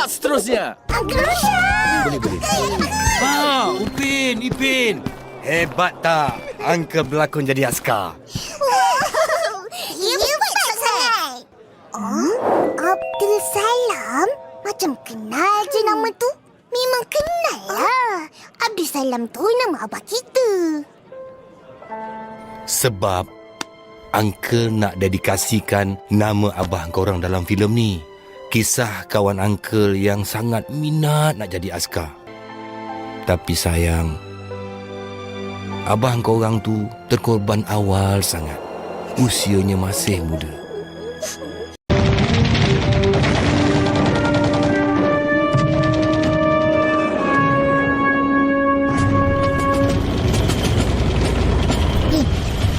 Cepat seterusnya. Uncle Rosyam. Boleh. Upin, Ipin. Hebat tak Uncle berlakon jadi askar? Ya, betul sangat. Abdul Salam? Macam kenal je nama tu. Memang kenal lah. Abdul Salam tu nama abah kita. Sebab Uncle nak dedikasikan nama abah korang dalam filem ni. Kisah kawan Uncle yang sangat minat nak jadi askar. Tapi sayang, abah korang tu terkorban awal sangat. Usianya masih muda.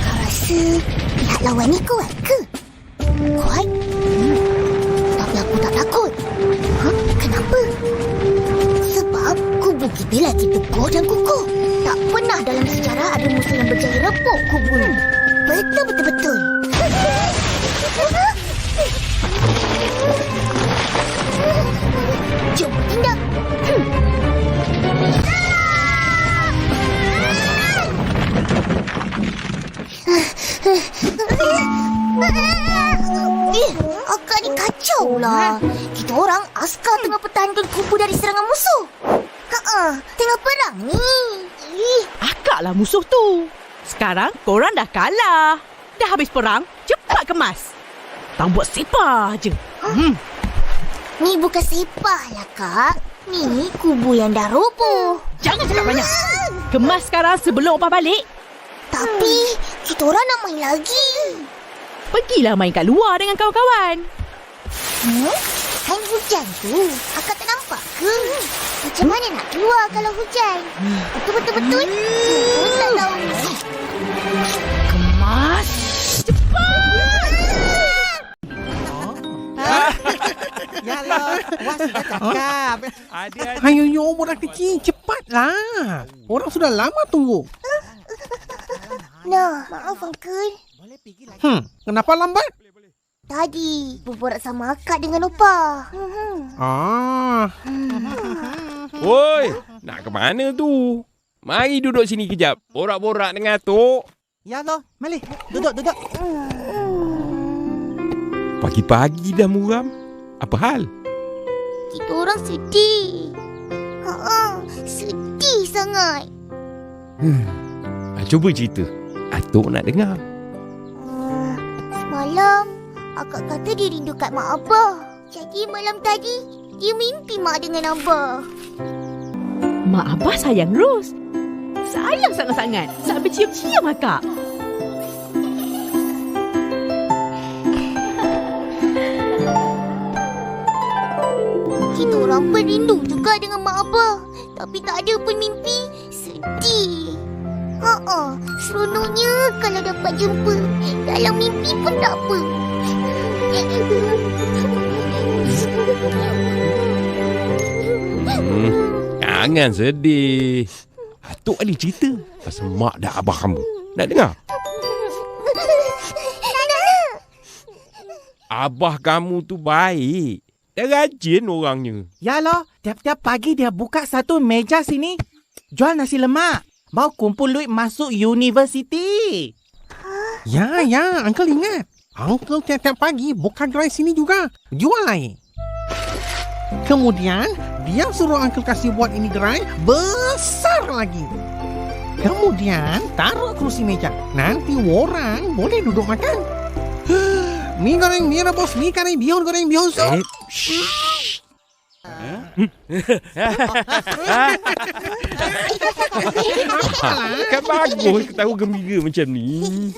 Kau rasa pihak lawan ni kuat ke? Kuat? Tapi aku tak takut. Kenapa? Sebab kubu kita lagi teguh dan kukuh. Tak pernah dalam sejarah ada musuh yang berjaya repuk kubu ni. Betul. Jom tindak. Akak ni kacau lah. Kita orang askar tengah pertahankan kubu dari serangan musuh. Tengah perang ni. Akak lah musuh tu. Sekarang korang dah kalah. Dah habis perang, cepat kemas. Tang buat sepah je. Ni bukan sepah lah, Kak. Ni kubu yang dah roboh. Jangan cakap banyak. Kemas sekarang sebelum opah balik. Tapi kita orang nak main lagi. Pergilah main kat luar dengan kawan-kawan. Kain hujan tu akak tak nampak ke? Macam mana nak keluar kalau hujan? Betul-betul. Pun tak tahu. Kemas. Yalah, was dah cakap. Hayo, orang kecil, cepatlah. Orang sudah lama tunggu. Nah, maaf Uncle. Kenapa lambat? Tadi berborak sama akak dengan Opah. Woi, nak ke mana tu? Mari duduk sini kejap. Borak-borak dengan Atuk. Yalah, mari. Duduk. Pagi-pagi dah muram. Apa hal? Kita orang sedih. Sedih sangat. Cuba cerita. Atuk nak dengar. Semalam, akak kata dia rindu kat mak abah. Jadi malam tadi, dia mimpi mak dengan abah. Mak abah sayang Ros. Sayang sangat-sangat. Sampai cium-cium akak. Kita orang pun rindu juga dengan mak abah. Tapi tak ada pun mimpi. Sedih. Seronoknya kalau dapat jumpa. Dalam mimpi pun tak apa. Jangan sedih. Atuk ada cerita pasal mak dan abah kamu. Nak dengar? Abah kamu tu baik. Dia rajin orangnya. Yalah, tiap-tiap pagi dia buka satu meja sini. Jual nasi lemak. Mau kumpul duit masuk universiti. Ya, Uncle ingat. Uncle tiap-tiap pagi buka gerai sini juga. Jual air. Kemudian, dia suruh Uncle kasih buat ini gerai besar lagi. Kemudian, taruh kerusi meja. Nanti orang boleh duduk makan. Mie goreng, mie rebus, mie kari, bihun goreng, bihun sup. Kan bagus ketawa gembira macam ni.